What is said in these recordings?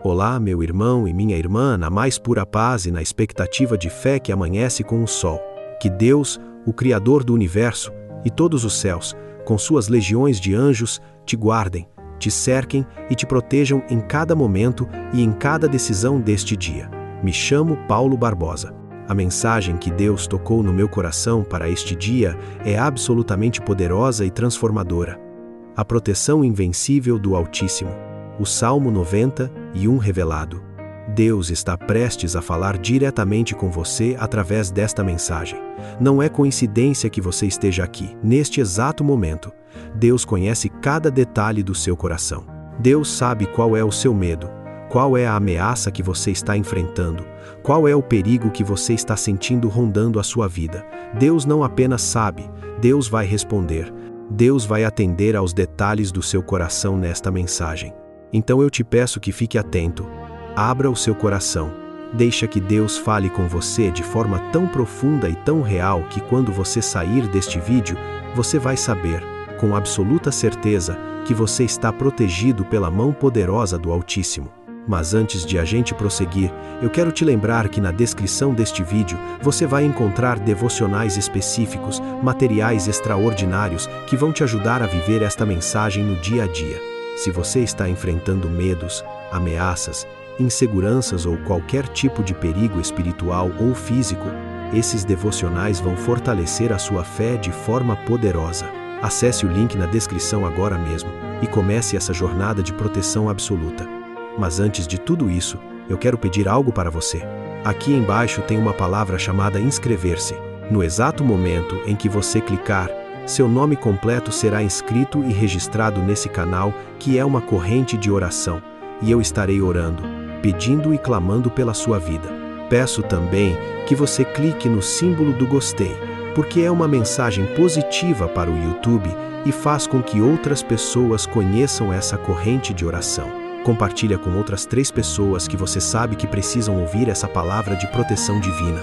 Olá, meu irmão e minha irmã, na mais pura paz e na expectativa de fé que amanhece com o sol. Que Deus, o Criador do universo e todos os céus, com suas legiões de anjos, te guardem, te cerquem e te protejam em cada momento e em cada decisão deste dia. Me chamo Paulo Barbosa. A mensagem que Deus tocou no meu coração para este dia é absolutamente poderosa e transformadora. A proteção invencível do Altíssimo. O Salmo 91 revelado. Deus está prestes a falar diretamente com você através desta mensagem. Não é coincidência que você esteja aqui, neste exato momento. Deus conhece cada detalhe do seu coração. Deus sabe qual é o seu medo, qual é a ameaça que você está enfrentando, qual é o perigo que você está sentindo rondando a sua vida. Deus não apenas sabe, Deus vai responder. Deus vai atender aos detalhes do seu coração nesta mensagem. Então eu te peço que fique atento. Abra o seu coração. Deixa que Deus fale com você de forma tão profunda e tão real que quando você sair deste vídeo, você vai saber, com absoluta certeza, que você está protegido pela mão poderosa do Altíssimo. Mas antes de a gente prosseguir, eu quero te lembrar que na descrição deste vídeo você vai encontrar devocionais específicos, materiais extraordinários que vão te ajudar a viver esta mensagem no dia a dia. Se você está enfrentando medos, ameaças, inseguranças ou qualquer tipo de perigo espiritual ou físico, esses devocionais vão fortalecer a sua fé de forma poderosa. Acesse o link na descrição agora mesmo e comece essa jornada de proteção absoluta. Mas antes de tudo isso, eu quero pedir algo para você. Aqui embaixo tem uma palavra chamada inscrever-se. No exato momento em que você clicar, seu nome completo será inscrito e registrado nesse canal, que é uma corrente de oração, e eu estarei orando, pedindo e clamando pela sua vida. Peço também que você clique no símbolo do gostei, porque é uma mensagem positiva para o YouTube e faz com que outras pessoas conheçam essa corrente de oração. Compartilha com outras 3 pessoas que você sabe que precisam ouvir essa palavra de proteção divina.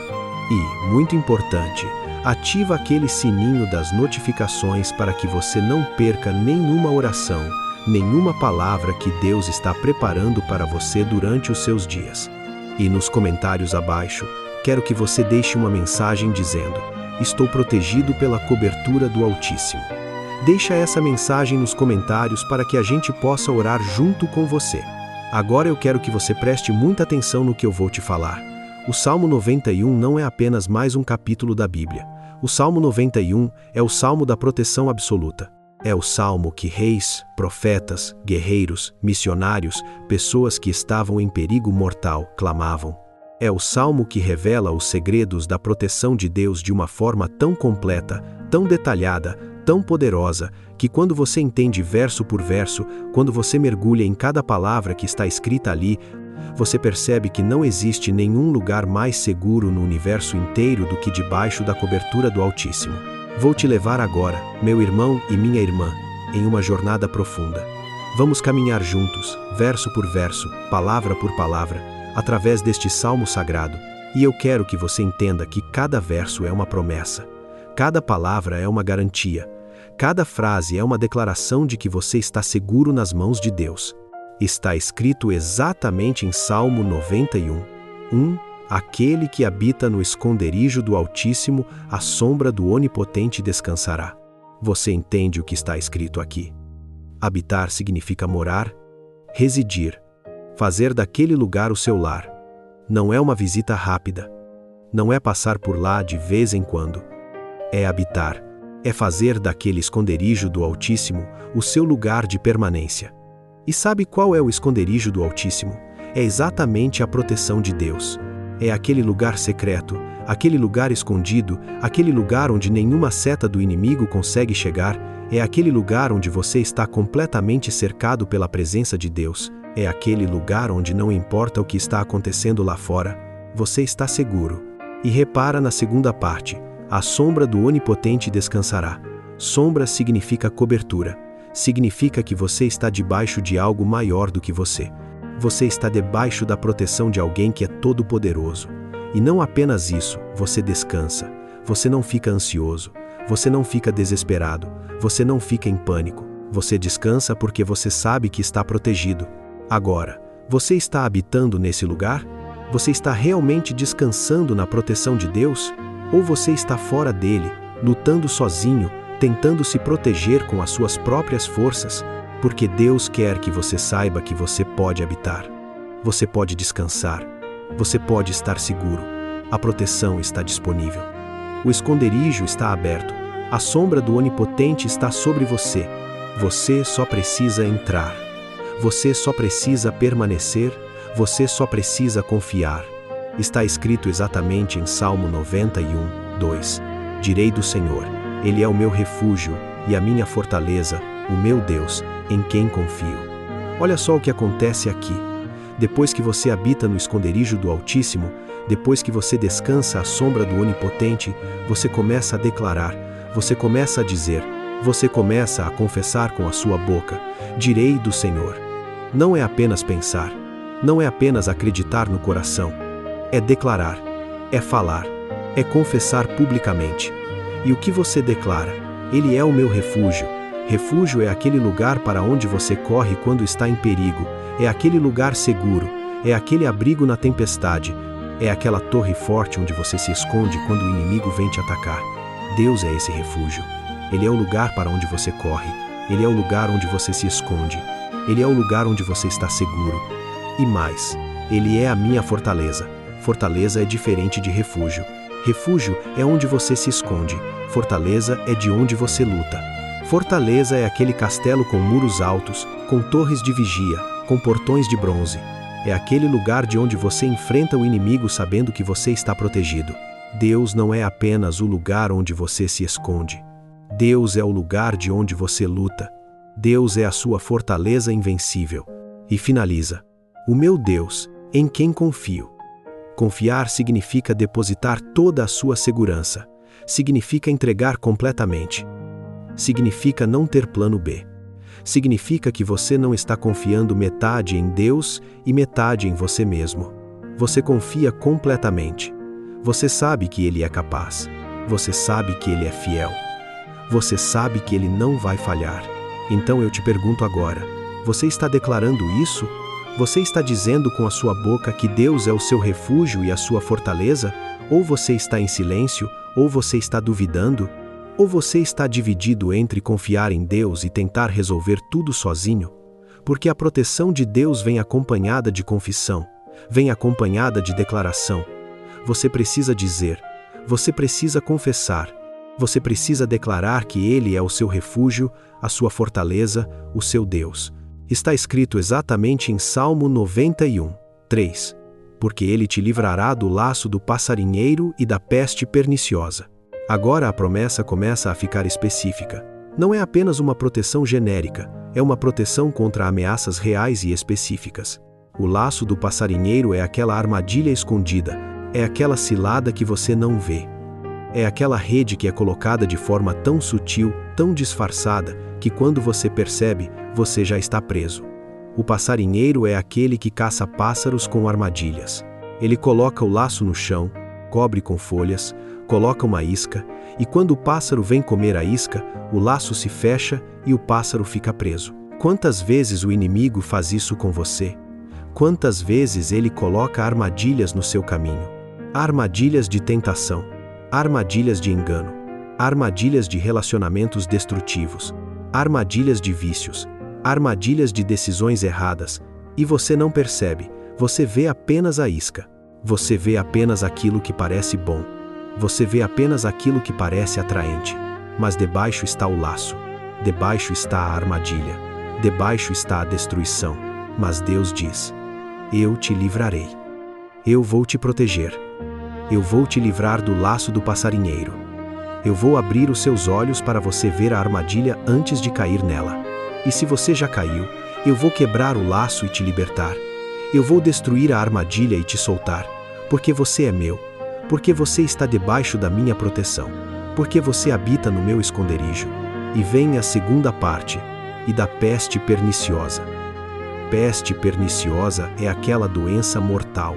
E, muito importante, ativa aquele sininho das notificações para que você não perca nenhuma oração, nenhuma palavra que Deus está preparando para você durante os seus dias. E nos comentários abaixo, quero que você deixe uma mensagem dizendo: estou protegido pela cobertura do Altíssimo. Deixa essa mensagem nos comentários para que a gente possa orar junto com você. Agora eu quero que você preste muita atenção no que eu vou te falar. O Salmo 91 não é apenas mais um capítulo da Bíblia. O Salmo 91 é o Salmo da proteção absoluta. É o Salmo que reis, profetas, guerreiros, missionários, pessoas que estavam em perigo mortal, clamavam. É o Salmo que revela os segredos da proteção de Deus de uma forma tão completa, tão detalhada, tão poderosa, que quando você entende verso por verso, quando você mergulha em cada palavra que está escrita ali, você percebe que não existe nenhum lugar mais seguro no universo inteiro do que debaixo da cobertura do Altíssimo. Vou te levar agora, meu irmão e minha irmã, em uma jornada profunda. Vamos caminhar juntos, verso por verso, palavra por palavra, através deste salmo sagrado, e eu quero que você entenda que cada verso é uma promessa. Cada palavra é uma garantia. Cada frase é uma declaração de que você está seguro nas mãos de Deus. Está escrito exatamente em Salmo 91, 1, aquele que habita no esconderijo do Altíssimo, à sombra do Onipotente descansará. Você entende o que está escrito aqui? Habitar significa morar, residir, fazer daquele lugar o seu lar. Não é uma visita rápida. Não é passar por lá de vez em quando. É habitar. É fazer daquele esconderijo do Altíssimo o seu lugar de permanência. E sabe qual é o esconderijo do Altíssimo? É exatamente a proteção de Deus. É aquele lugar secreto, aquele lugar escondido, aquele lugar onde nenhuma seta do inimigo consegue chegar, é aquele lugar onde você está completamente cercado pela presença de Deus, é aquele lugar onde não importa o que está acontecendo lá fora, você está seguro. E repara na segunda parte, a sombra do Onipotente descansará. Sombra significa cobertura. Significa que você está debaixo de algo maior do que você. Você está debaixo da proteção de alguém que é todo-poderoso. E não apenas isso, você descansa. Você não fica ansioso. Você não fica desesperado. Você não fica em pânico. Você descansa porque você sabe que está protegido. Agora, Você está habitando nesse lugar? Você está realmente descansando na proteção de Deus? Ou você está fora dele, lutando sozinho, tentando se proteger com as suas próprias forças? Porque Deus quer que você saiba que você pode habitar. Você pode descansar. Você pode estar seguro. A proteção está disponível. O esconderijo está aberto. A sombra do Onipotente está sobre você. Você só precisa entrar. Você só precisa permanecer. Você só precisa confiar. Está escrito exatamente em Salmo 91, 2. Direi do Senhor, Ele é o meu refúgio e a minha fortaleza, o meu Deus, em quem confio. Olha só o que acontece aqui. Depois que você habita no esconderijo do Altíssimo, depois que você descansa à sombra do Onipotente, você começa a declarar, você começa a dizer, você começa a confessar com a sua boca, direi do Senhor. Não é apenas pensar, não é apenas acreditar no coração, é declarar, é falar, é confessar publicamente. E o que você declara? Ele é o meu refúgio. Refúgio é aquele lugar para onde você corre quando está em perigo, é aquele lugar seguro, é aquele abrigo na tempestade, é aquela torre forte onde você se esconde quando o inimigo vem te atacar. Deus é esse refúgio. Ele é o lugar para onde você corre, Ele é o lugar onde você se esconde, Ele é o lugar onde você está seguro. E mais, Ele é a minha fortaleza. Fortaleza é diferente de refúgio. Refúgio é onde você se esconde, fortaleza é de onde você luta. Fortaleza é aquele castelo com muros altos, com torres de vigia, com portões de bronze. É aquele lugar de onde você enfrenta o inimigo sabendo que você está protegido. Deus não é apenas o lugar onde você se esconde. Deus é o lugar de onde você luta. Deus é a sua fortaleza invencível. E finaliza: o meu Deus, em quem confio. Confiar significa depositar toda a sua segurança. Significa entregar completamente. Significa não ter plano B. Significa que você não está confiando metade em Deus e metade em você mesmo. Você confia completamente. Você sabe que Ele é capaz. Você sabe que Ele é fiel. Você sabe que Ele não vai falhar. Então eu te pergunto agora, você está declarando isso? Você está dizendo com a sua boca que Deus é o seu refúgio e a sua fortaleza? Ou você está em silêncio? Ou você está duvidando? Ou você está dividido entre confiar em Deus e tentar resolver tudo sozinho? Porque a proteção de Deus vem acompanhada de confissão, vem acompanhada de declaração. Você precisa dizer, você precisa confessar, você precisa declarar que Ele é o seu refúgio, a sua fortaleza, o seu Deus. Está escrito exatamente em Salmo 91, 3. Porque Ele te livrará do laço do passarinheiro e da peste perniciosa. Agora a promessa começa a ficar específica. Não é apenas uma proteção genérica, é uma proteção contra ameaças reais e específicas. O laço do passarinheiro é aquela armadilha escondida, é aquela cilada que você não vê. É aquela rede que é colocada de forma tão sutil, tão disfarçada, que quando você percebe, você já está preso. O passarinheiro é aquele que caça pássaros com armadilhas. Ele coloca o laço no chão, cobre com folhas, coloca uma isca, e quando o pássaro vem comer a isca, o laço se fecha e o pássaro fica preso. Quantas vezes o inimigo faz isso com você? Quantas vezes ele coloca armadilhas no seu caminho? Armadilhas de tentação, armadilhas de engano, armadilhas de relacionamentos destrutivos, armadilhas de vícios, armadilhas de decisões erradas, e você não percebe, você vê apenas a isca. Você vê apenas aquilo que parece bom. Você vê apenas aquilo que parece atraente. Mas debaixo está o laço. Debaixo está a armadilha. Debaixo está a destruição. Mas Deus diz: eu te livrarei. Eu vou te proteger. Eu vou te livrar do laço do passarinheiro. Eu vou abrir os seus olhos para você ver a armadilha antes de cair nela. E se você já caiu, eu vou quebrar o laço e te libertar. Eu vou destruir a armadilha e te soltar, porque você é meu, porque você está debaixo da minha proteção, porque você habita no meu esconderijo. E vem a segunda parte, e da peste perniciosa. Peste perniciosa é aquela doença mortal,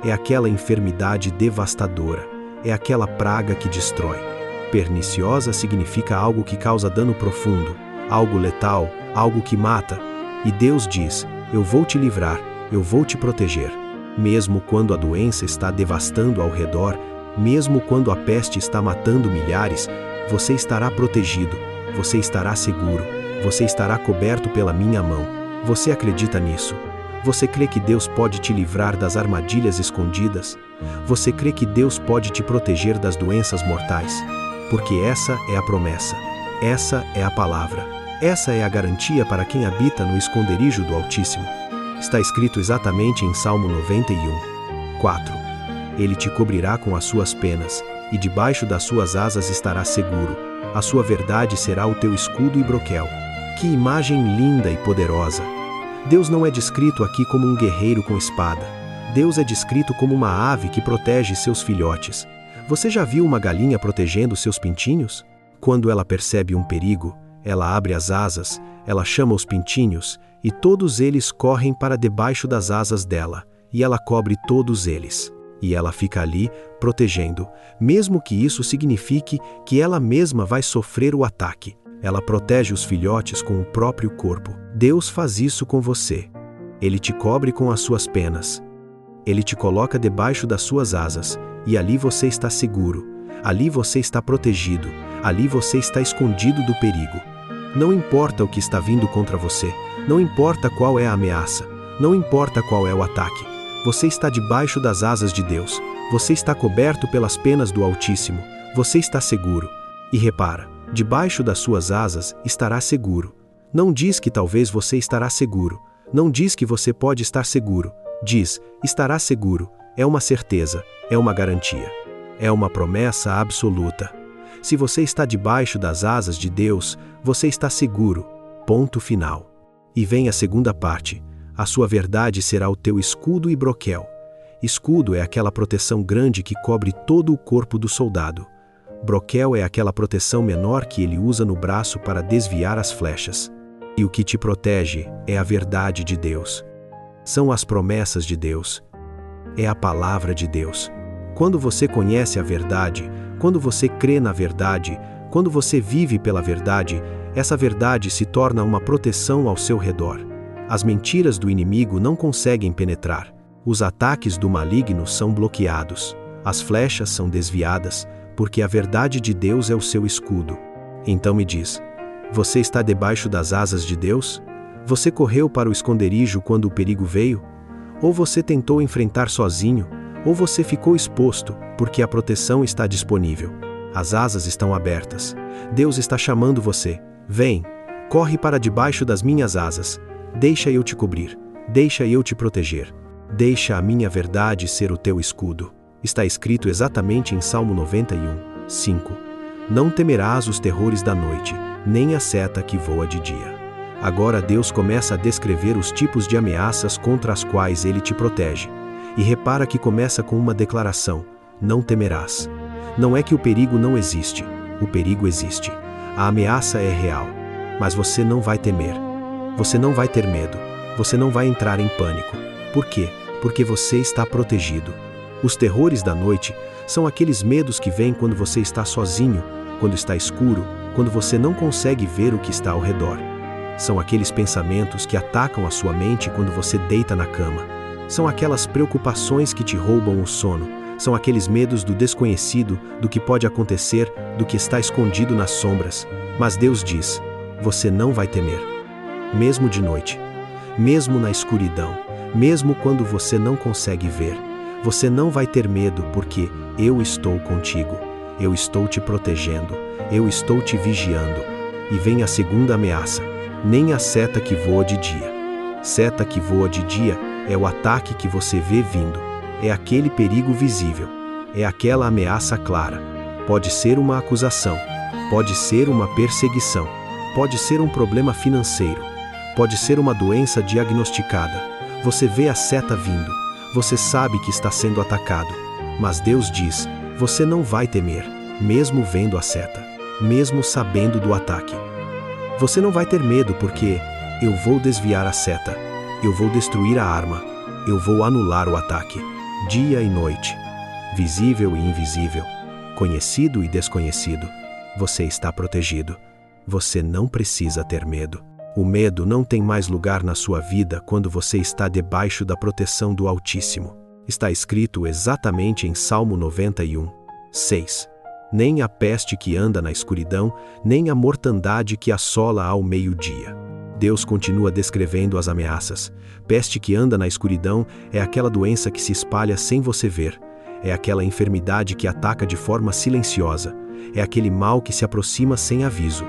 é aquela enfermidade devastadora, é aquela praga que destrói. Perniciosa significa algo que causa dano profundo, algo letal, algo que mata. E Deus diz: eu vou te livrar, eu vou te proteger. Mesmo quando a doença está devastando ao redor, mesmo quando a peste está matando milhares, você estará protegido, você estará seguro, você estará coberto pela minha mão. Você acredita nisso? Você crê que Deus pode te livrar das armadilhas escondidas? Você crê que Deus pode te proteger das doenças mortais? Porque essa é a promessa, essa é a palavra, essa é a garantia para quem habita no esconderijo do Altíssimo. Está escrito exatamente em Salmo 91, 4. Ele te cobrirá com as suas penas, e debaixo das suas asas estará seguro. A sua verdade será o teu escudo e broquel. Que imagem linda e poderosa! Deus não é descrito aqui como um guerreiro com espada. Deus é descrito como uma ave que protege seus filhotes. Você já viu uma galinha protegendo seus pintinhos? Quando ela percebe um perigo, ela abre as asas, ela chama os pintinhos, e todos eles correm para debaixo das asas dela, e ela cobre todos eles. E ela fica ali, protegendo, mesmo que isso signifique que ela mesma vai sofrer o ataque. Ela protege os filhotes com o próprio corpo. Deus faz isso com você. Ele te cobre com as suas penas. Ele te coloca debaixo das suas asas, e ali você está seguro. Ali você está protegido. Ali você está escondido do perigo. Não importa o que está vindo contra você. Não importa qual é a ameaça. Não importa qual é o ataque. Você está debaixo das asas de Deus. Você está coberto pelas penas do Altíssimo. Você está seguro. E repara, debaixo das suas asas estará seguro. Não diz que talvez você estará seguro. Não diz que você pode estar seguro. Diz, estará seguro. É uma certeza, é uma garantia. É uma promessa absoluta. Se você está debaixo das asas de Deus, você está seguro. Ponto final. E vem a segunda parte. A sua verdade será o teu escudo e broquel. Escudo é aquela proteção grande que cobre todo o corpo do soldado. Broquel é aquela proteção menor que ele usa no braço para desviar as flechas. E o que te protege é a verdade de Deus. São as promessas de Deus. É a palavra de Deus. Quando você conhece a verdade, quando você crê na verdade, quando você vive pela verdade, essa verdade se torna uma proteção ao seu redor. As mentiras do inimigo não conseguem penetrar. Os ataques do maligno são bloqueados. As flechas são desviadas, porque a verdade de Deus é o seu escudo. Então me diz, você está debaixo das asas de Deus? Você correu para o esconderijo quando o perigo veio? Ou você tentou enfrentar sozinho? Ou você ficou exposto, porque a proteção está disponível? As asas estão abertas. Deus está chamando você. Vem, corre para debaixo das minhas asas. Deixa eu te cobrir. Deixa eu te proteger. Deixa a minha verdade ser o teu escudo. Está escrito exatamente em Salmo 91, 5. Não temerás os terrores da noite, nem a seta que voa de dia. Agora Deus começa a descrever os tipos de ameaças contra as quais Ele te protege. E repara que começa com uma declaração: não temerás. Não é que o perigo não existe. O perigo existe. A ameaça é real. Mas você não vai temer. Você não vai ter medo. Você não vai entrar em pânico. Por quê? Porque você está protegido. Os terrores da noite são aqueles medos que vêm quando você está sozinho, quando está escuro, quando você não consegue ver o que está ao redor. São aqueles pensamentos que atacam a sua mente quando você deita na cama. São aquelas preocupações que te roubam o sono. São aqueles medos do desconhecido, do que pode acontecer, do que está escondido nas sombras. Mas Deus diz: você não vai temer. Mesmo de noite, mesmo na escuridão, mesmo quando você não consegue ver, você não vai ter medo, porque eu estou contigo. Eu estou te protegendo. Eu estou te vigiando. E vem a segunda ameaça: nem a seta que voa de dia. Seta que voa de dia é o ataque que você vê vindo. É aquele perigo visível. É aquela ameaça clara. Pode ser uma acusação. Pode ser uma perseguição. Pode ser um problema financeiro. Pode ser uma doença diagnosticada. Você vê a seta vindo. Você sabe que está sendo atacado. Mas Deus diz: você não vai temer, mesmo vendo a seta, mesmo sabendo do ataque. Você não vai ter medo, porque eu vou desviar a seta. Eu vou destruir a arma. Eu vou anular o ataque. Dia e noite. Visível e invisível. Conhecido e desconhecido. Você está protegido. Você não precisa ter medo. O medo não tem mais lugar na sua vida quando você está debaixo da proteção do Altíssimo. Está escrito exatamente em Salmo 91, 6. Nem a peste que anda na escuridão, nem a mortandade que assola ao meio-dia. Deus continua descrevendo as ameaças. Peste que anda na escuridão é aquela doença que se espalha sem você ver. É aquela enfermidade que ataca de forma silenciosa. É aquele mal que se aproxima sem aviso.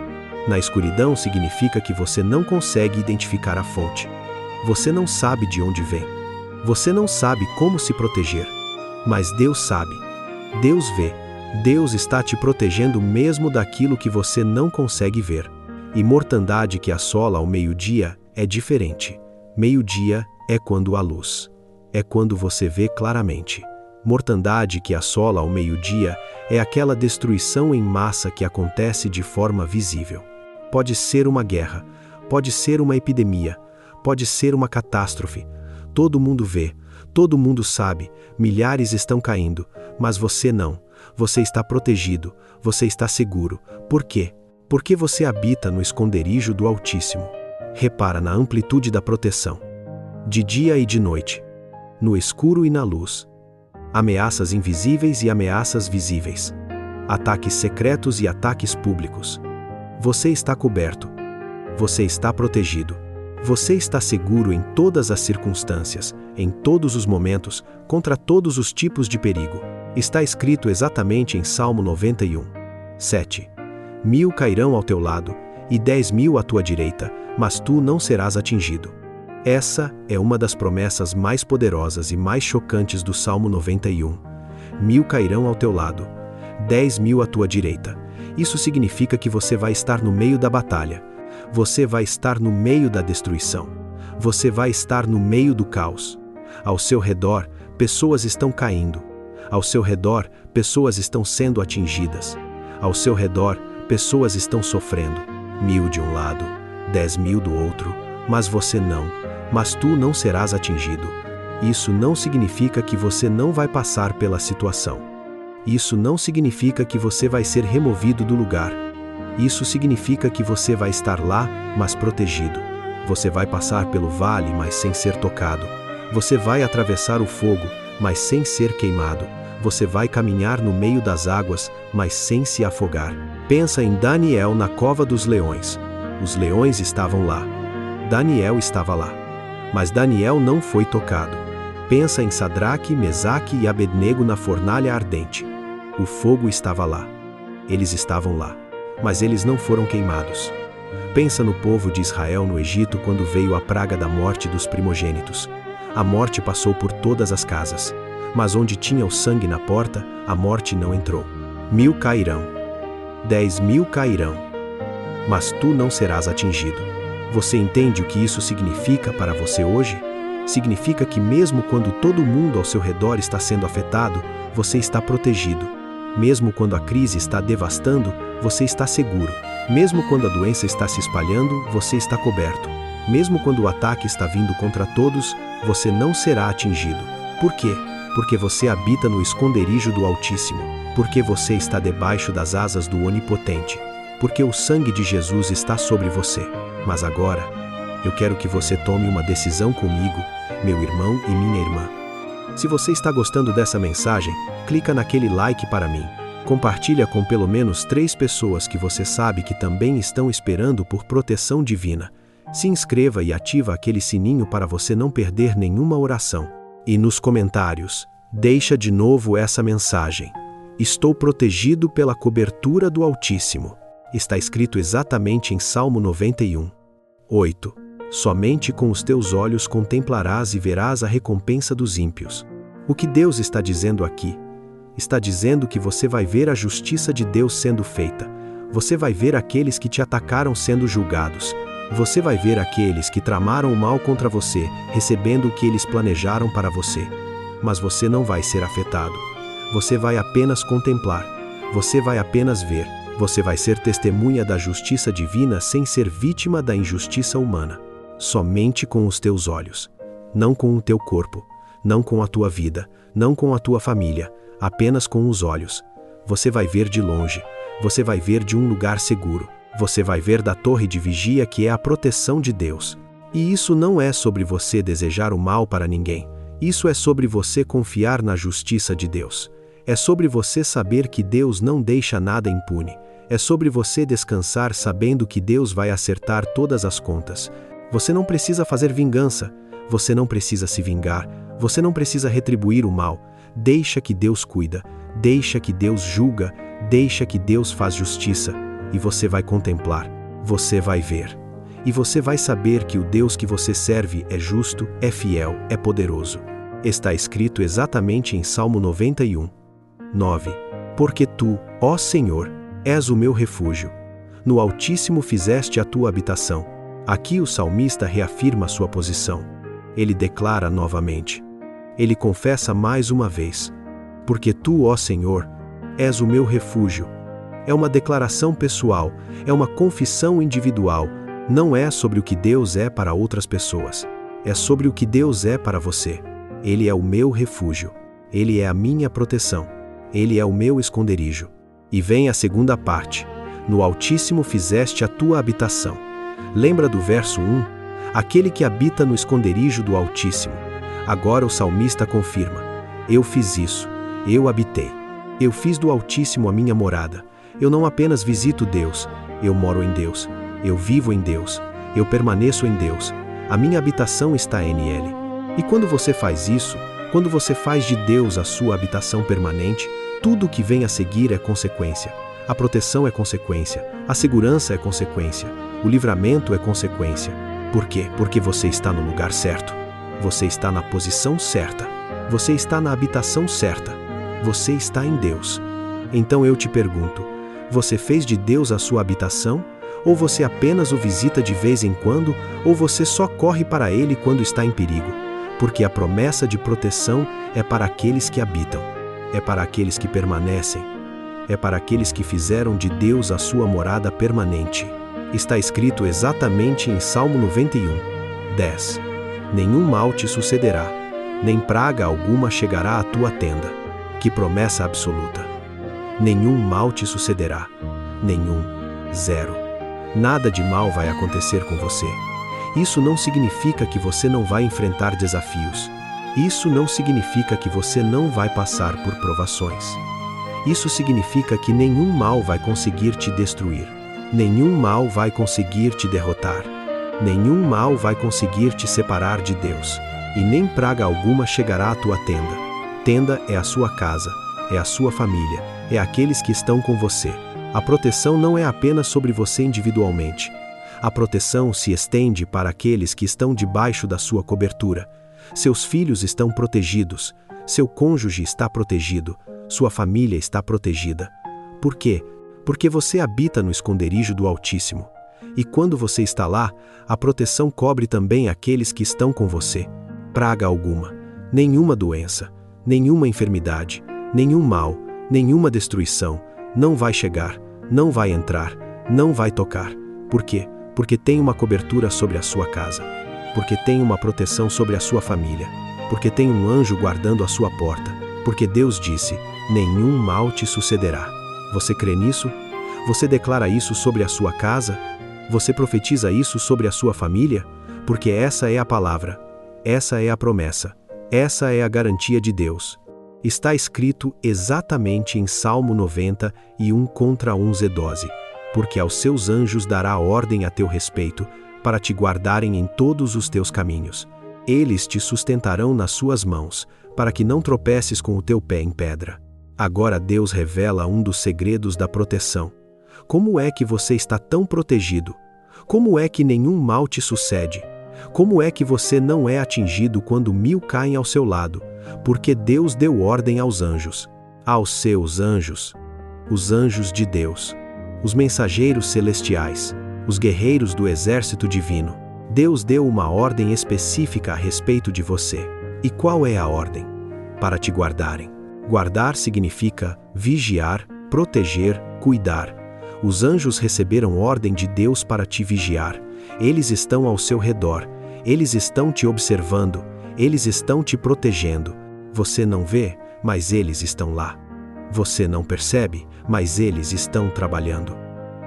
Na escuridão significa que você não consegue identificar a fonte. Você não sabe de onde vem. Você não sabe como se proteger. Mas Deus sabe. Deus vê. Deus está te protegendo mesmo daquilo que você não consegue ver. E mortandade que assola ao meio-dia é diferente. Meio-dia é quando há luz. É quando você vê claramente. Mortandade que assola ao meio-dia é aquela destruição em massa que acontece de forma visível. Pode ser uma guerra, pode ser uma epidemia, pode ser uma catástrofe. Todo mundo vê, todo mundo sabe, milhares estão caindo, mas você não. Você está protegido, você está seguro. Por quê? Porque você habita no esconderijo do Altíssimo. Repara na amplitude da proteção. De dia e de noite. No escuro e na luz. Ameaças invisíveis e ameaças visíveis. Ataques secretos e ataques públicos. Você está coberto. Você está protegido. Você está seguro em todas as circunstâncias, em todos os momentos, contra todos os tipos de perigo. Está escrito exatamente em Salmo 91, 7. 1000 cairão ao teu lado, e 10.000 à tua direita, mas tu não serás atingido. Essa é uma das promessas mais poderosas e mais chocantes do Salmo 91. 1000 cairão ao teu lado, 10.000 à tua direita. Isso significa que você vai estar no meio da batalha. Você vai estar no meio da destruição. Você vai estar no meio do caos. Ao seu redor, pessoas estão caindo. Ao seu redor, pessoas estão sendo atingidas. Ao seu redor, pessoas estão sofrendo. 1000 de um lado, 10.000 do outro, mas você não. Mas tu não serás atingido. Isso não significa que você não vai passar pela situação. Isso não significa que você vai ser removido do lugar. Isso significa que você vai estar lá, mas protegido. Você vai passar pelo vale, mas sem ser tocado. Você vai atravessar o fogo, mas sem ser queimado. Você vai caminhar no meio das águas, mas sem se afogar. Pensa em Daniel na cova dos leões. Os leões estavam lá. Daniel estava lá. Mas Daniel não foi tocado. Pensa em Sadraque, Mesaque e Abednego na fornalha ardente. O fogo estava lá. Eles estavam lá. Mas eles não foram queimados. Pensa no povo de Israel no Egito quando veio a praga da morte dos primogênitos. A morte passou por todas as casas. Mas onde tinha o sangue na porta, a morte não entrou. 1000 cairão. 10.000 cairão. Mas tu não serás atingido. Você entende o que isso significa para você hoje? Significa que mesmo quando todo mundo ao seu redor está sendo afetado, você está protegido. Mesmo quando a crise está devastando, você está seguro. Mesmo quando a doença está se espalhando, você está coberto. Mesmo quando o ataque está vindo contra todos, você não será atingido. Por quê? Porque você habita no esconderijo do Altíssimo. Porque você está debaixo das asas do Onipotente. Porque o sangue de Jesus está sobre você. Mas agora, eu quero que você tome uma decisão comigo, meu irmão e minha irmã. Se você está gostando dessa mensagem, clica naquele like para mim. Compartilha com pelo menos 3 pessoas que você sabe que também estão esperando por proteção divina. Se inscreva e ativa aquele sininho para você não perder nenhuma oração. E nos comentários, deixa de novo essa mensagem. Estou protegido pela cobertura do Altíssimo. Está escrito exatamente em Salmo 91, 8. Somente com os teus olhos contemplarás e verás a recompensa dos ímpios. O que Deus está dizendo aqui? Está dizendo que você vai ver a justiça de Deus sendo feita. Você vai ver aqueles que te atacaram sendo julgados. Você vai ver aqueles que tramaram o mal contra você, recebendo o que eles planejaram para você. Mas você não vai ser afetado. Você vai apenas contemplar. Você vai apenas ver. Você vai ser testemunha da justiça divina sem ser vítima da injustiça humana. Somente com os teus olhos. Não com o teu corpo. Não com a tua vida. Não com a tua família. Apenas com os olhos. Você vai ver de longe. Você vai ver de um lugar seguro. Você vai ver da torre de vigia que é a proteção de Deus. E isso não é sobre você desejar o mal para ninguém. Isso é sobre você confiar na justiça de Deus. É sobre você saber que Deus não deixa nada impune. É sobre você descansar sabendo que Deus vai acertar todas as contas. Você não precisa fazer vingança. Você não precisa se vingar. Você não precisa retribuir o mal. Deixa que Deus cuida. Deixa que Deus julga. Deixa que Deus faz justiça. E você vai contemplar. Você vai ver. E você vai saber que o Deus que você serve é justo, é fiel, é poderoso. Está escrito exatamente em Salmo 91, 9. Porque tu, ó Senhor, és o meu refúgio. No Altíssimo fizeste a tua habitação. Aqui o salmista reafirma sua posição. Ele declara novamente. Ele confessa mais uma vez. Porque tu, ó Senhor, és o meu refúgio. É uma declaração pessoal, é uma confissão individual. Não é sobre o que Deus é para outras pessoas. É sobre o que Deus é para você. Ele é o meu refúgio. Ele é a minha proteção. Ele é o meu esconderijo. E vem a segunda parte. No Altíssimo fizeste a tua habitação. Lembra do verso 1? Aquele que habita no esconderijo do Altíssimo. Agora o salmista confirma. Eu fiz isso. Eu habitei. Eu fiz do Altíssimo a minha morada. Eu não apenas visito Deus. Eu moro em Deus. Eu vivo em Deus. Eu permaneço em Deus. A minha habitação está nele. E quando você faz isso, quando você faz de Deus a sua habitação permanente, tudo o que vem a seguir é consequência. A proteção é consequência. A segurança é consequência. O livramento é consequência. Por quê? Porque você está no lugar certo. Você está na posição certa. Você está na habitação certa. Você está em Deus. Então eu te pergunto, você fez de Deus a sua habitação? Ou você apenas o visita de vez em quando, ou você só corre para ele quando está em perigo? Porque a promessa de proteção é para aqueles que habitam, é para aqueles que permanecem, é para aqueles que fizeram de Deus a sua morada permanente. Está escrito exatamente em Salmo 91, 10. Nenhum mal te sucederá, nem praga alguma chegará à tua tenda. Que promessa absoluta! Nenhum mal te sucederá, nenhum, zero. Nada de mal vai acontecer com você. Isso não significa que você não vai enfrentar desafios. Isso não significa que você não vai passar por provações. Isso significa que nenhum mal vai conseguir te destruir. Nenhum mal vai conseguir te derrotar. Nenhum mal vai conseguir te separar de Deus. E nem praga alguma chegará à tua tenda. Tenda é a sua casa, é a sua família, é aqueles que estão com você. A proteção não é apenas sobre você individualmente. A proteção se estende para aqueles que estão debaixo da sua cobertura. Seus filhos estão protegidos, seu cônjuge está protegido, sua família está protegida. Por quê? Porque você habita no esconderijo do Altíssimo. E quando você está lá, a proteção cobre também aqueles que estão com você. Praga alguma, nenhuma doença, nenhuma enfermidade, nenhum mal, nenhuma destruição não vai chegar, não vai entrar, não vai tocar. Por quê? Porque tem uma cobertura sobre a sua casa. Porque tem uma proteção sobre a sua família. Porque tem um anjo guardando a sua porta. Porque Deus disse, nenhum mal te sucederá. Você crê nisso? Você declara isso sobre a sua casa? Você profetiza isso sobre a sua família? Porque essa é a palavra. Essa é a promessa. Essa é a garantia de Deus. Está escrito exatamente em Salmo 90 e 1:11. Porque aos seus anjos dará ordem a teu respeito, para te guardarem em todos os teus caminhos. Eles te sustentarão nas suas mãos, para que não tropeces com o teu pé em pedra. Agora Deus revela um dos segredos da proteção. Como é que você está tão protegido? Como é que nenhum mal te sucede? Como é que você não é atingido quando 1000 caem ao seu lado? Porque Deus deu ordem aos anjos, aos seus anjos, os anjos de Deus, os mensageiros celestiais, os guerreiros do exército divino. Deus deu uma ordem específica a respeito de você. E qual é a ordem? Para te guardarem. Guardar significa vigiar, proteger, cuidar. Os anjos receberam ordem de Deus para te vigiar. Eles estão ao seu redor. Eles estão te observando. Eles estão te protegendo. Você não vê, mas eles estão lá. Você não percebe, mas eles estão trabalhando.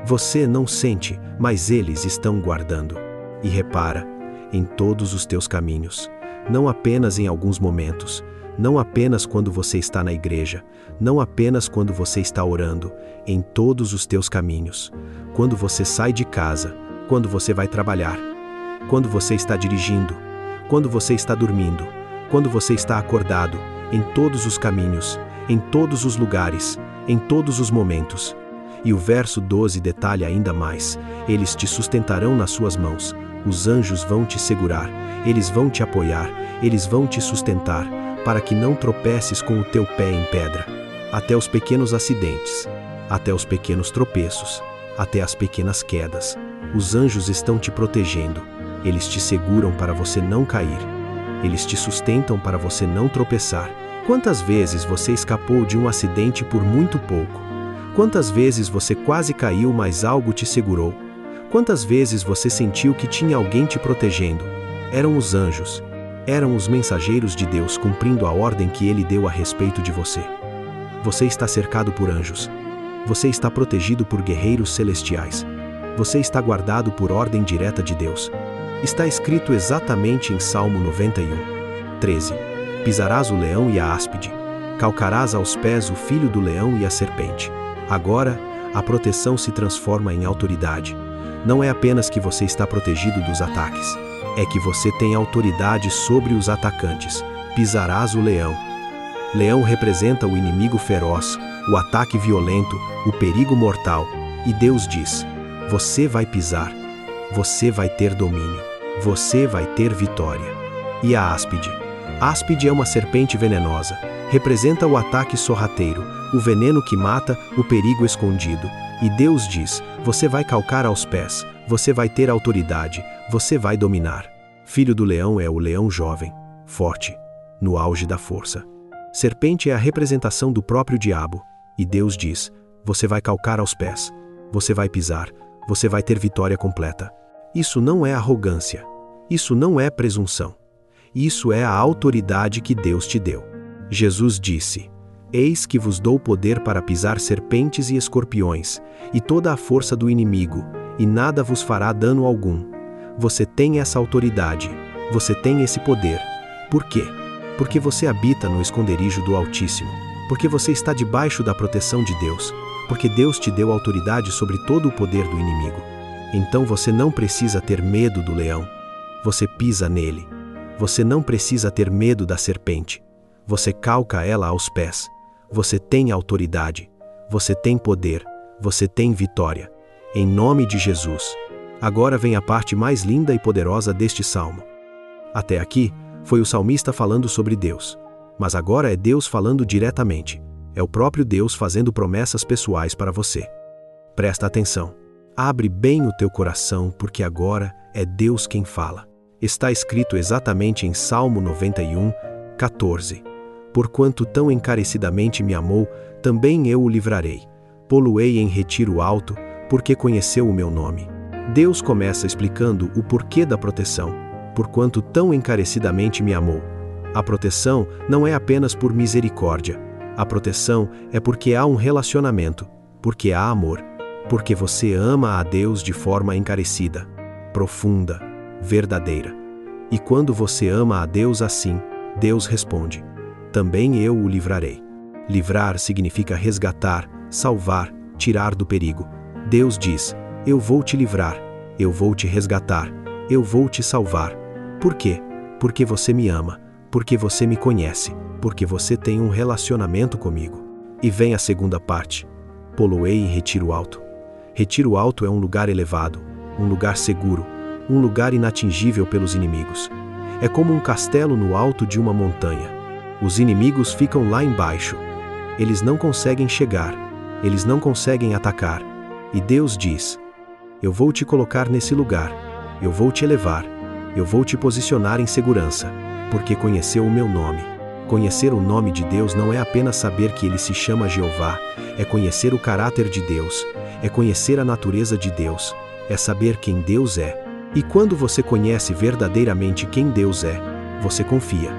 Você não sente, mas eles estão guardando. E repara, em todos os teus caminhos, não apenas em alguns momentos, não apenas quando você está na igreja, não apenas quando você está orando, em todos os teus caminhos, quando você sai de casa, quando você vai trabalhar, quando você está dirigindo, quando você está dormindo, quando você está acordado, em todos os caminhos, em todos os lugares, em todos os momentos. E o verso 12 detalha ainda mais: eles te sustentarão nas suas mãos, os anjos vão te segurar, eles vão te apoiar, eles vão te sustentar, para que não tropeces com o teu pé em pedra. Até os pequenos acidentes, até os pequenos tropeços, até as pequenas quedas, os anjos estão te protegendo, eles te seguram para você não cair, eles te sustentam para você não tropeçar. Quantas vezes você escapou de um acidente por muito pouco? Quantas vezes você quase caiu, mas algo te segurou? Quantas vezes você sentiu que tinha alguém te protegendo? Eram os anjos. Eram os mensageiros de Deus cumprindo a ordem que Ele deu a respeito de você. Você está cercado por anjos. Você está protegido por guerreiros celestiais. Você está guardado por ordem direta de Deus. Está escrito exatamente em Salmo 91, 13. Pisarás o leão e a áspide, calcarás aos pés o filho do leão e a serpente. Agora, a proteção se transforma em autoridade. Não é apenas que você está protegido dos ataques, é que você tem autoridade sobre os atacantes. Pisarás o leão. Leão representa o inimigo feroz, o ataque violento, o perigo mortal. E Deus diz: você vai pisar, você vai ter domínio, você vai ter vitória. E a áspide? Áspide é uma serpente venenosa. Representa o ataque sorrateiro, o veneno que mata, o perigo escondido. E Deus diz: você vai calcar aos pés, você vai ter autoridade, você vai dominar. Filho do leão é o leão jovem, forte, no auge da força. Serpente é a representação do próprio diabo. E Deus diz: você vai calcar aos pés, você vai pisar, você vai ter vitória completa. Isso não é arrogância, isso não é presunção. Isso é a autoridade que Deus te deu. Jesus disse: eis que vos dou poder para pisar serpentes e escorpiões, e toda a força do inimigo, e nada vos fará dano algum. Você tem essa autoridade, você tem esse poder. Por quê? Porque você habita no esconderijo do Altíssimo, porque você está debaixo da proteção de Deus, porque Deus te deu autoridade sobre todo o poder do inimigo. Então você não precisa ter medo do leão, você pisa nele. Você não precisa ter medo da serpente. Você calca ela aos pés. Você tem autoridade. Você tem poder. Você tem vitória. Em nome de Jesus. Agora vem a parte mais linda e poderosa deste salmo. Até aqui, foi o salmista falando sobre Deus. Mas agora é Deus falando diretamente. É o próprio Deus fazendo promessas pessoais para você. Presta atenção. Abre bem o teu coração, porque agora é Deus quem fala. Está escrito exatamente em Salmo 91, 14. Porquanto tão encarecidamente me amou, também eu o livrarei. Pô-lo-ei em retiro alto, porque conheceu o meu nome. Deus começa explicando o porquê da proteção. Porquanto tão encarecidamente me amou. A proteção não é apenas por misericórdia. A proteção é porque há um relacionamento, porque há amor, porque você ama a Deus de forma encarecida, profunda, verdadeira. E quando você ama a Deus assim, Deus responde: também eu o livrarei. Livrar significa resgatar, salvar, tirar do perigo. Deus diz: eu vou te livrar, eu vou te resgatar, eu vou te salvar. Por quê? Porque você me ama, porque você me conhece, porque você tem um relacionamento comigo. E vem a segunda parte: pô-lo-ei em retiro alto. Retiro alto é um lugar elevado, um lugar seguro, um lugar inatingível pelos inimigos. É como um castelo no alto de uma montanha. Os inimigos ficam lá embaixo. Eles não conseguem chegar, eles não conseguem atacar. E Deus diz: eu vou te colocar nesse lugar, eu vou te elevar, eu vou te posicionar em segurança, porque conheceu o meu nome. Conhecer o nome de Deus não é apenas saber que Ele se chama Jeová, é conhecer o caráter de Deus, é conhecer a natureza de Deus, é saber quem Deus é. E quando você conhece verdadeiramente quem Deus é, você confia,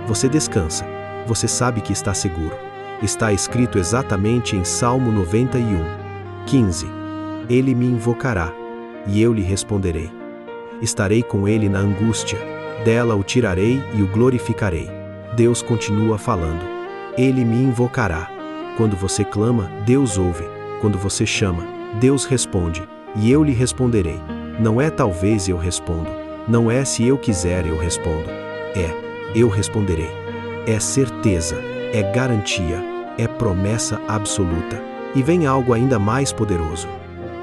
você descansa, você sabe que está seguro. Está escrito exatamente em Salmo 91, 15. Ele me invocará, e eu lhe responderei. Estarei com ele na angústia, dela o tirarei e o glorificarei. Deus continua falando. Ele me invocará. Quando você clama, Deus ouve. Quando você chama, Deus responde, e eu lhe responderei. Não é talvez eu respondo. Não é se eu quiser eu respondo. Eu responderei. É certeza, é garantia, é promessa absoluta. E vem algo ainda mais poderoso.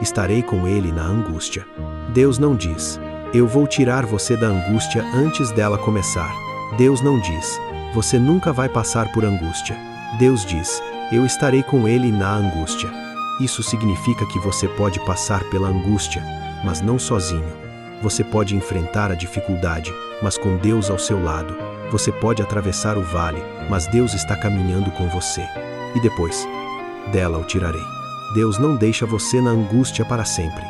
Estarei com ele na angústia. Deus não diz, eu vou tirar você da angústia antes dela começar. Deus não diz, você nunca vai passar por angústia. Deus diz, eu estarei com ele na angústia. Isso significa que você pode passar pela angústia, mas não sozinho. Você pode enfrentar a dificuldade, mas com Deus ao seu lado. Você pode atravessar o vale, mas Deus está caminhando com você. E depois, dela o tirarei. Deus não deixa você na angústia para sempre.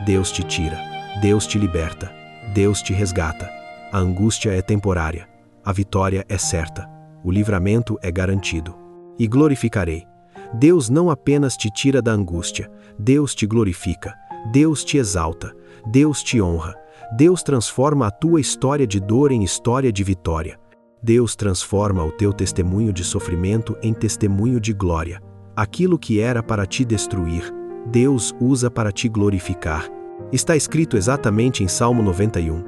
Deus te tira. Deus te liberta. Deus te resgata. A angústia é temporária. A vitória é certa. O livramento é garantido. E glorificarei. Deus não apenas te tira da angústia. Deus te glorifica. Deus te exalta. Deus te honra. Deus transforma a tua história de dor em história de vitória. Deus transforma o teu testemunho de sofrimento em testemunho de glória. Aquilo que era para te destruir, Deus usa para te glorificar. Está escrito exatamente em Salmo 91,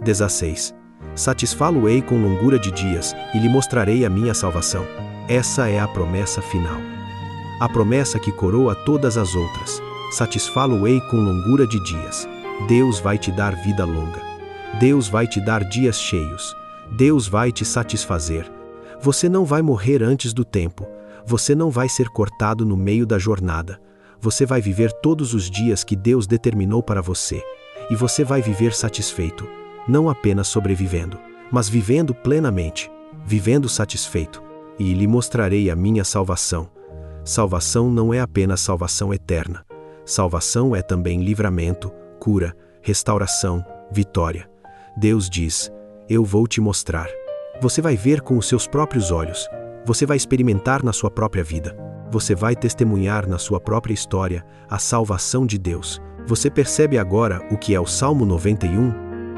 16. Satisfá-lo-ei com longura de dias, e lhe mostrarei a minha salvação. Essa é a promessa final. A promessa que coroa todas as outras. Satisfá-lo-ei com longura de dias. Deus vai te dar vida longa. Deus vai te dar dias cheios. Deus vai te satisfazer. Você não vai morrer antes do tempo. Você não vai ser cortado no meio da jornada. Você vai viver todos os dias que Deus determinou para você. E você vai viver satisfeito, não apenas sobrevivendo, mas vivendo plenamente, vivendo satisfeito. E lhe mostrarei a minha salvação. Salvação não é apenas salvação eterna. Salvação é também livramento, cura, restauração, vitória. Deus diz, eu vou te mostrar. Você vai ver com os seus próprios olhos. Você vai experimentar na sua própria vida. Você vai testemunhar na sua própria história a salvação de Deus. Você percebe agora o que é o Salmo 91?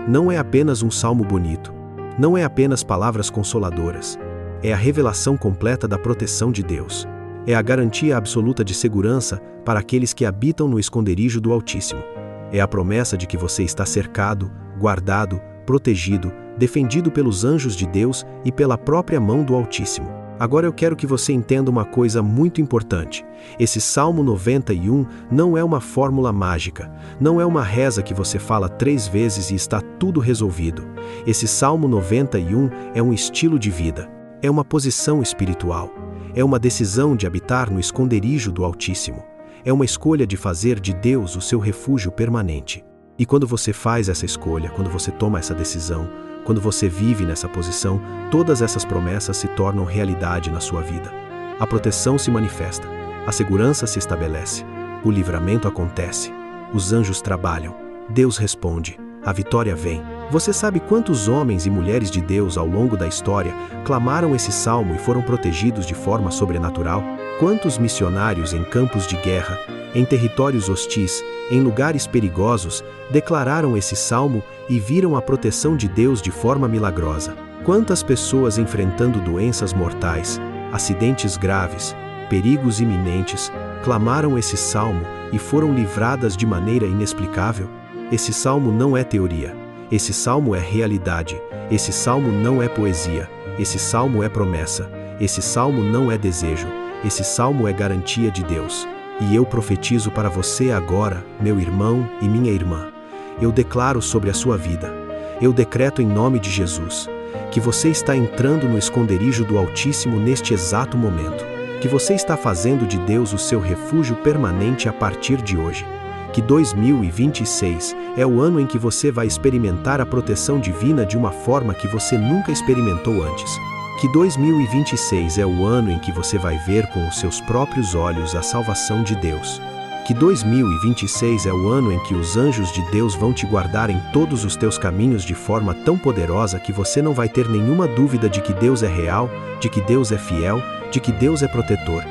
Não é apenas um salmo bonito. Não é apenas palavras consoladoras. É a revelação completa da proteção de Deus. É a garantia absoluta de segurança para aqueles que habitam no esconderijo do Altíssimo. É a promessa de que você está cercado, guardado, protegido, defendido pelos anjos de Deus e pela própria mão do Altíssimo. Agora eu quero que você entenda uma coisa muito importante. Esse Salmo 91 não é uma fórmula mágica, não é uma reza que você fala 3 vezes e está tudo resolvido. Esse Salmo 91 é um estilo de vida, é uma posição espiritual, é uma decisão de habitar no esconderijo do Altíssimo, é uma escolha de fazer de Deus o seu refúgio permanente. E quando você faz essa escolha, quando você toma essa decisão, quando você vive nessa posição, todas essas promessas se tornam realidade na sua vida. A proteção se manifesta, a segurança se estabelece, o livramento acontece, os anjos trabalham, Deus responde, a vitória vem. Você sabe quantos homens e mulheres de Deus ao longo da história clamaram esse salmo e foram protegidos de forma sobrenatural? Quantos missionários em campos de guerra, em territórios hostis, em lugares perigosos, declararam esse salmo e viram a proteção de Deus de forma milagrosa? Quantas pessoas enfrentando doenças mortais, acidentes graves, perigos iminentes, clamaram esse salmo e foram livradas de maneira inexplicável? Esse salmo não é teoria. Esse salmo é realidade. Esse salmo não é poesia. Esse salmo é promessa. Esse salmo não é desejo. Esse salmo é garantia de Deus. E eu profetizo para você agora, meu irmão e minha irmã. Eu declaro sobre a sua vida. Eu decreto em nome de Jesus que você está entrando no esconderijo do Altíssimo neste exato momento. Que você está fazendo de Deus o seu refúgio permanente a partir de hoje. Que 2026 é o ano em que você vai experimentar a proteção divina de uma forma que você nunca experimentou antes. Que 2026 é o ano em que você vai ver com os seus próprios olhos a salvação de Deus. Que 2026 é o ano em que os anjos de Deus vão te guardar em todos os teus caminhos de forma tão poderosa que você não vai ter nenhuma dúvida de que Deus é real, de que Deus é fiel, de que Deus é protetor.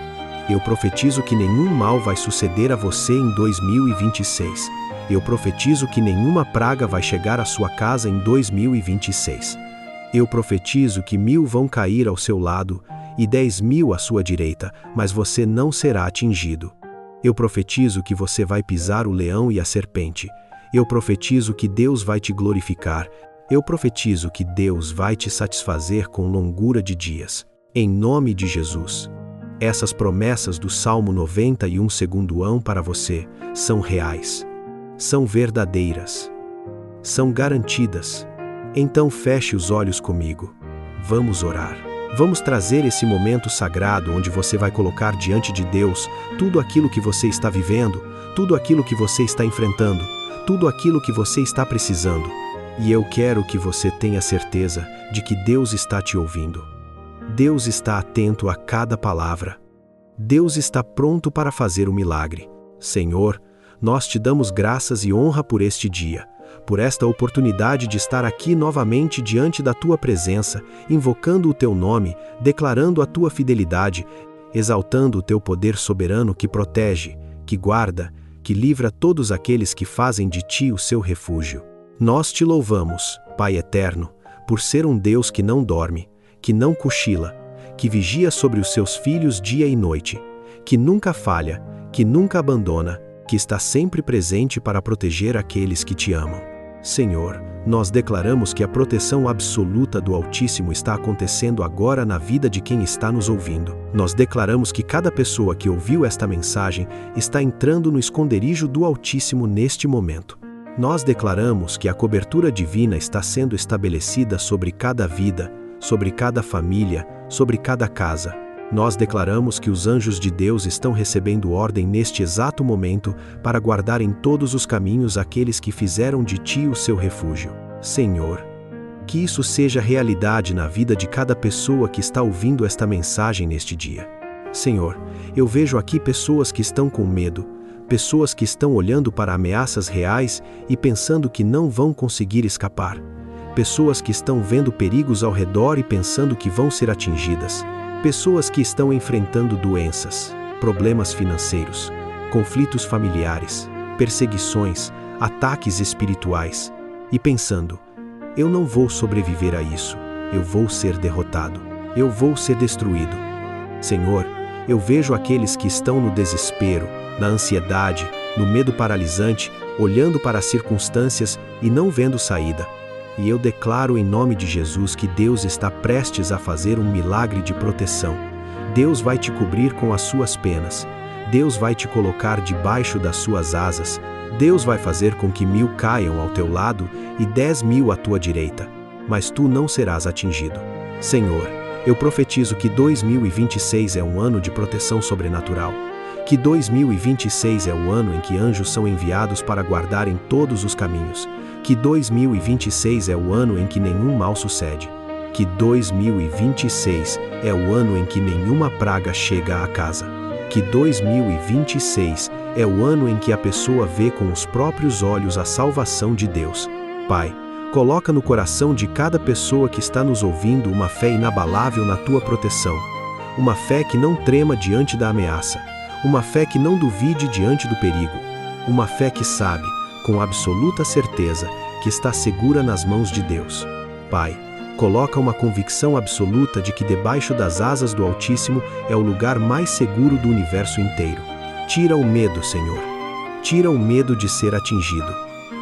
Eu profetizo que nenhum mal vai suceder a você em 2026. Eu profetizo que nenhuma praga vai chegar à sua casa em 2026. Eu profetizo que 1000 vão cair ao seu lado e 10.000 à sua direita, mas você não será atingido. Eu profetizo que você vai pisar o leão e a serpente. Eu profetizo que Deus vai te glorificar. Eu profetizo que Deus vai te satisfazer com longura de dias. Em nome de Jesus. Essas promessas do Salmo 91 segundo ão para você são reais. São verdadeiras. São garantidas. Então feche os olhos comigo. Vamos orar. Vamos trazer esse momento sagrado onde você vai colocar diante de Deus tudo aquilo que você está vivendo, tudo aquilo que você está enfrentando, tudo aquilo que você está precisando. E eu quero que você tenha certeza de que Deus está te ouvindo. Deus está atento a cada palavra. Deus está pronto para fazer o milagre. Senhor, nós te damos graças e honra por este dia, por esta oportunidade de estar aqui novamente diante da tua presença, invocando o teu nome, declarando a tua fidelidade, exaltando o teu poder soberano que protege, que guarda, que livra todos aqueles que fazem de ti o seu refúgio. Nós te louvamos, Pai eterno, por ser um Deus que não dorme, que não cochila, que vigia sobre os seus filhos dia e noite, que nunca falha, que nunca abandona, que está sempre presente para proteger aqueles que te amam. Senhor, nós declaramos que a proteção absoluta do Altíssimo está acontecendo agora na vida de quem está nos ouvindo. Nós declaramos que cada pessoa que ouviu esta mensagem está entrando no esconderijo do Altíssimo neste momento. Nós declaramos que a cobertura divina está sendo estabelecida sobre cada vida, sobre cada família, sobre cada casa. Nós declaramos que os anjos de Deus estão recebendo ordem neste exato momento para guardar em todos os caminhos aqueles que fizeram de ti o seu refúgio. Senhor, que isso seja realidade na vida de cada pessoa que está ouvindo esta mensagem neste dia. Senhor, eu vejo aqui pessoas que estão com medo, pessoas que estão olhando para ameaças reais e pensando que não vão conseguir escapar. Pessoas que estão vendo perigos ao redor e pensando que vão ser atingidas. Pessoas que estão enfrentando doenças, problemas financeiros, conflitos familiares, perseguições, ataques espirituais, e pensando: eu não vou sobreviver a isso, eu vou ser derrotado, eu vou ser destruído. Senhor, eu vejo aqueles que estão no desespero, na ansiedade, no medo paralisante, olhando para as circunstâncias e não vendo saída. E eu declaro em nome de Jesus que Deus está prestes a fazer um milagre de proteção. Deus vai te cobrir com as suas penas. Deus vai te colocar debaixo das suas asas. Deus vai fazer com que 1000 caiam ao teu lado e 10.000 à tua direita, mas tu não serás atingido. Senhor, eu profetizo que 2026 é um ano de proteção sobrenatural. Que 2026 é o ano em que anjos são enviados para guardar em todos os caminhos. Que 2026 é o ano em que nenhum mal sucede. Que 2026 é o ano em que nenhuma praga chega à casa. Que 2026 é o ano em que a pessoa vê com os próprios olhos a salvação de Deus. Pai, coloca no coração de cada pessoa que está nos ouvindo uma fé inabalável na tua proteção. Uma fé que não trema diante da ameaça. Uma fé que não duvide diante do perigo. Uma fé que sabe, com absoluta certeza, que está segura nas mãos de Deus. Pai, coloca uma convicção absoluta de que debaixo das asas do Altíssimo é o lugar mais seguro do universo inteiro. Tira o medo, Senhor. Tira o medo de ser atingido.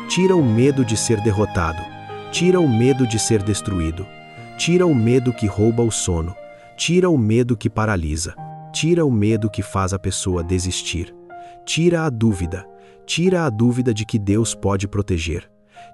Tira o medo de ser derrotado. Tira o medo de ser destruído. Tira o medo que rouba o sono. Tira o medo que paralisa. Tira o medo que faz a pessoa desistir. Tira a dúvida. Tira a dúvida de que Deus pode proteger.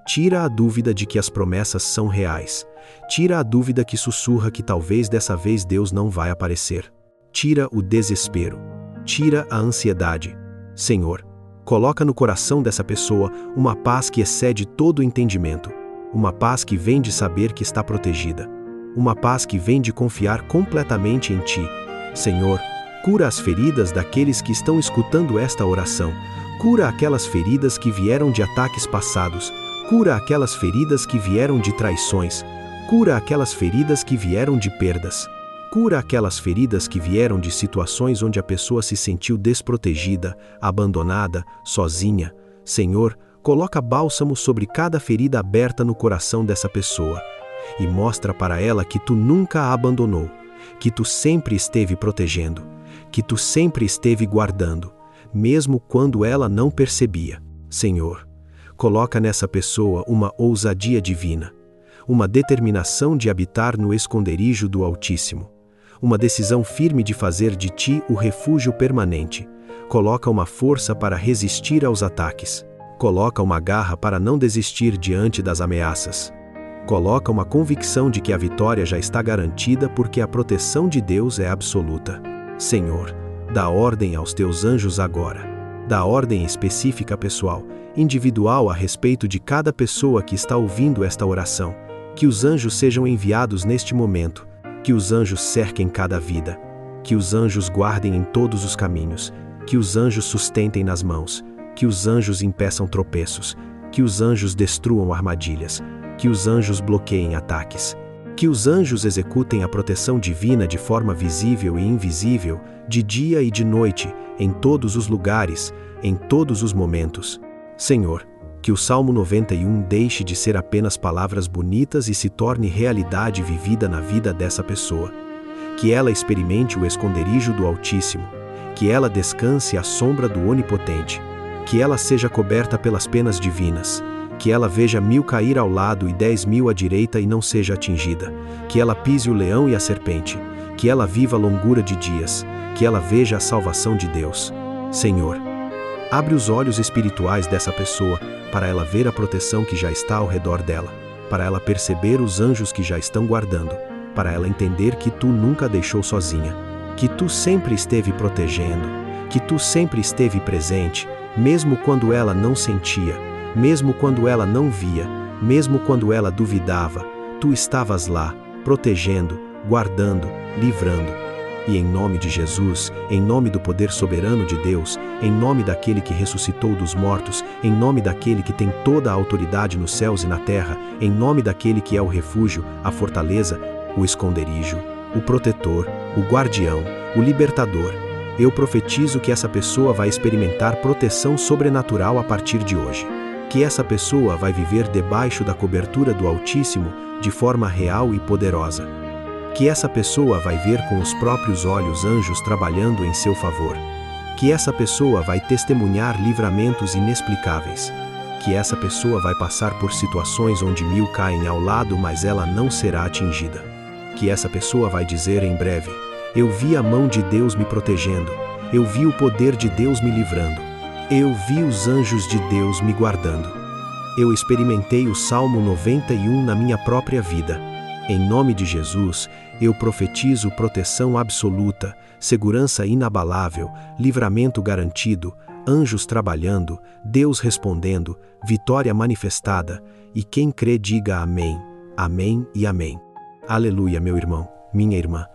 Tira a dúvida de que as promessas são reais. Tira a dúvida que sussurra que talvez dessa vez Deus não vai aparecer. Tira o desespero. Tira a ansiedade. Senhor, coloca no coração dessa pessoa uma paz que excede todo o entendimento. Uma paz que vem de saber que está protegida. Uma paz que vem de confiar completamente em Ti. Senhor, cura as feridas daqueles que estão escutando esta oração. Cura aquelas feridas que vieram de ataques passados. Cura aquelas feridas que vieram de traições. Cura aquelas feridas que vieram de perdas. Cura aquelas feridas que vieram de situações onde a pessoa se sentiu desprotegida, abandonada, sozinha. Senhor, coloca bálsamo sobre cada ferida aberta no coração dessa pessoa e mostra para ela que tu nunca a abandonou, que tu sempre esteve protegendo, que tu sempre esteve guardando, mesmo quando ela não percebia. Senhor, coloca nessa pessoa uma ousadia divina, uma determinação de habitar no esconderijo do Altíssimo, uma decisão firme de fazer de ti o refúgio permanente. Coloca uma força para resistir aos ataques. Coloca uma garra para não desistir diante das ameaças. Coloca uma convicção de que a vitória já está garantida porque a proteção de Deus é absoluta. Senhor, dá ordem aos teus anjos agora. Dá ordem específica pessoal, individual a respeito de cada pessoa que está ouvindo esta oração. Que os anjos sejam enviados neste momento. Que os anjos cerquem cada vida. Que os anjos guardem em todos os caminhos. Que os anjos sustentem nas mãos. Que os anjos impeçam tropeços. Que os anjos destruam armadilhas. Que os anjos bloqueiem ataques. Que os anjos executem a proteção divina de forma visível e invisível, de dia e de noite, em todos os lugares, em todos os momentos. Senhor, que o Salmo 91 deixe de ser apenas palavras bonitas e se torne realidade vivida na vida dessa pessoa. Que ela experimente o esconderijo do Altíssimo. Que ela descanse à sombra do Onipotente. Que ela seja coberta pelas penas divinas. Que ela veja 1000 cair ao lado e 10.000 à direita e não seja atingida. Que ela pise o leão e a serpente. Que ela viva a longura de dias. Que ela veja a salvação de Deus. Senhor, abre os olhos espirituais dessa pessoa para ela ver a proteção que já está ao redor dela, para ela perceber os anjos que já estão guardando, para ela entender que tu nunca a deixou sozinha, que tu sempre esteve protegendo, que tu sempre esteve presente, mesmo quando ela não sentia, mesmo quando ela não via, mesmo quando ela duvidava, tu estavas lá, protegendo, guardando, livrando. E em nome de Jesus, em nome do poder soberano de Deus, em nome daquele que ressuscitou dos mortos, em nome daquele que tem toda a autoridade nos céus e na terra, em nome daquele que é o refúgio, a fortaleza, o esconderijo, o protetor, o guardião, o libertador, eu profetizo que essa pessoa vai experimentar proteção sobrenatural a partir de hoje. Que essa pessoa vai viver debaixo da cobertura do Altíssimo de forma real e poderosa. Que essa pessoa vai ver com os próprios olhos anjos trabalhando em seu favor. Que essa pessoa vai testemunhar livramentos inexplicáveis. Que essa pessoa vai passar por situações onde 1000 caem ao lado, mas ela não será atingida. Que essa pessoa vai dizer em breve: eu vi a mão de Deus me protegendo, eu vi o poder de Deus me livrando, eu vi os anjos de Deus me guardando. Eu experimentei o Salmo 91 na minha própria vida. Em nome de Jesus, eu profetizo proteção absoluta, segurança inabalável, livramento garantido, anjos trabalhando, Deus respondendo, vitória manifestada, e quem crê diga amém, amém e amém. Aleluia, meu irmão, minha irmã.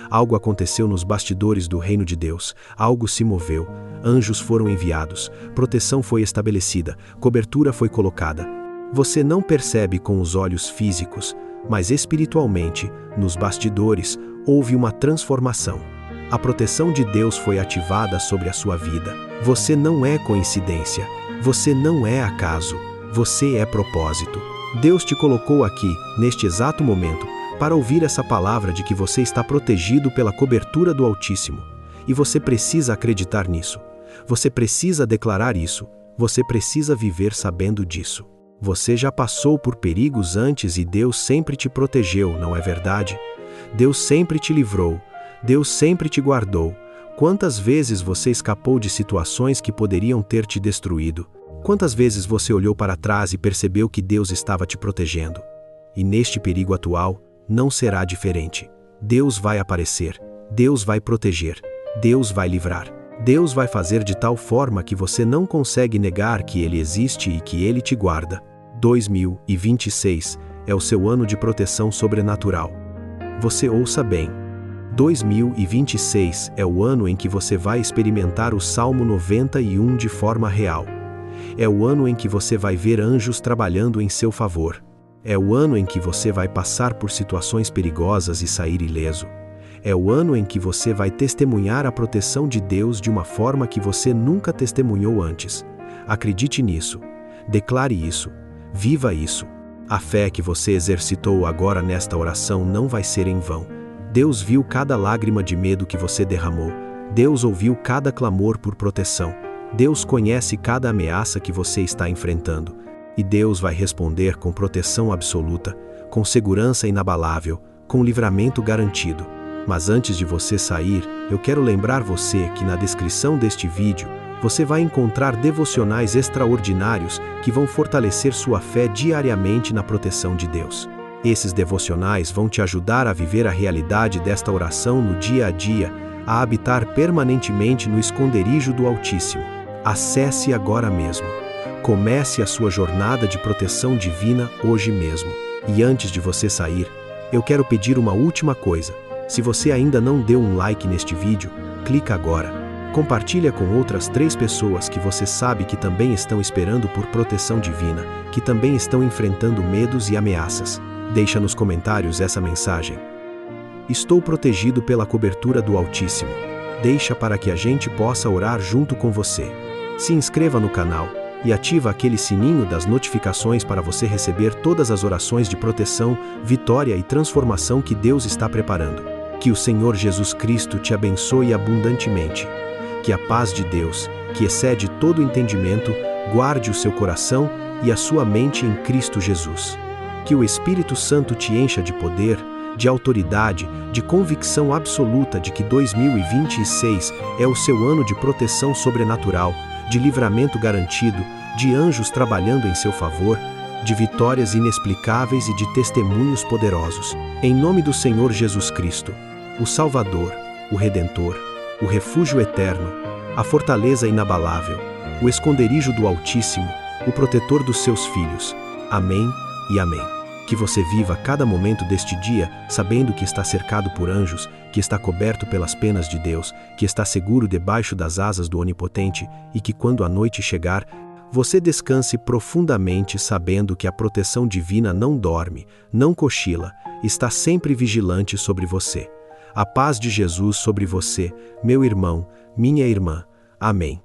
Algo aconteceu nos bastidores do reino de Deus, algo se moveu, anjos foram enviados, proteção foi estabelecida, cobertura foi colocada. Você não percebe com os olhos físicos, mas espiritualmente, nos bastidores, houve uma transformação. A proteção de Deus foi ativada sobre a sua vida. Você não é coincidência, você não é acaso, você é propósito. Deus te colocou aqui, neste exato momento, para ouvir essa palavra de que você está protegido pela cobertura do Altíssimo. E você precisa acreditar nisso. Você precisa declarar isso. Você precisa viver sabendo disso. Você já passou por perigos antes e Deus sempre te protegeu, não é verdade? Deus sempre te livrou. Deus sempre te guardou. Quantas vezes você escapou de situações que poderiam ter te destruído? Quantas vezes você olhou para trás e percebeu que Deus estava te protegendo? E neste perigo atual, não será diferente. Deus vai aparecer. Deus vai proteger. Deus vai livrar. Deus vai fazer de tal forma que você não consegue negar que Ele existe e que Ele te guarda. 2026 é o seu ano de proteção sobrenatural. Você ouça bem. 2026 é o ano em que você vai experimentar o Salmo 91 de forma real. É o ano em que você vai ver anjos trabalhando em seu favor. É o ano em que você vai passar por situações perigosas e sair ileso. É o ano em que você vai testemunhar a proteção de Deus de uma forma que você nunca testemunhou antes. Acredite nisso. Declare isso. Viva isso. A fé que você exercitou agora nesta oração não vai ser em vão. Deus viu cada lágrima de medo que você derramou. Deus ouviu cada clamor por proteção. Deus conhece cada ameaça que você está enfrentando. E Deus vai responder com proteção absoluta, com segurança inabalável, com livramento garantido. Mas antes de você sair, eu quero lembrar você que na descrição deste vídeo, você vai encontrar devocionais extraordinários que vão fortalecer sua fé diariamente na proteção de Deus. Esses devocionais vão te ajudar a viver a realidade desta oração no dia a dia, a habitar permanentemente no esconderijo do Altíssimo. Acesse agora mesmo. Comece a sua jornada de proteção divina hoje mesmo. E antes de você sair, eu quero pedir uma última coisa. Se você ainda não deu um like neste vídeo, clica agora. Compartilha com outras 3 pessoas que você sabe que também estão esperando por proteção divina, que também estão enfrentando medos e ameaças. Deixa nos comentários essa mensagem. Estou protegido pela cobertura do Altíssimo. Deixa para que a gente possa orar junto com você. Se inscreva no canal e ativa aquele sininho das notificações para você receber todas as orações de proteção, vitória e transformação que Deus está preparando. Que o Senhor Jesus Cristo te abençoe abundantemente. Que a paz de Deus, que excede todo entendimento, guarde o seu coração e a sua mente em Cristo Jesus. Que o Espírito Santo te encha de poder, de autoridade, de convicção absoluta de que 2026 é o seu ano de proteção sobrenatural, de livramento garantido, de anjos trabalhando em seu favor, de vitórias inexplicáveis e de testemunhos poderosos. Em nome do Senhor Jesus Cristo, o Salvador, o Redentor, o refúgio eterno, a fortaleza inabalável, o esconderijo do Altíssimo, o protetor dos seus filhos. Amém e amém. Que você viva cada momento deste dia sabendo que está cercado por anjos, que está coberto pelas penas de Deus, que está seguro debaixo das asas do Onipotente e que quando a noite chegar, você descanse profundamente sabendo que a proteção divina não dorme, não cochila, está sempre vigilante sobre você. A paz de Jesus sobre você, meu irmão, minha irmã. Amém.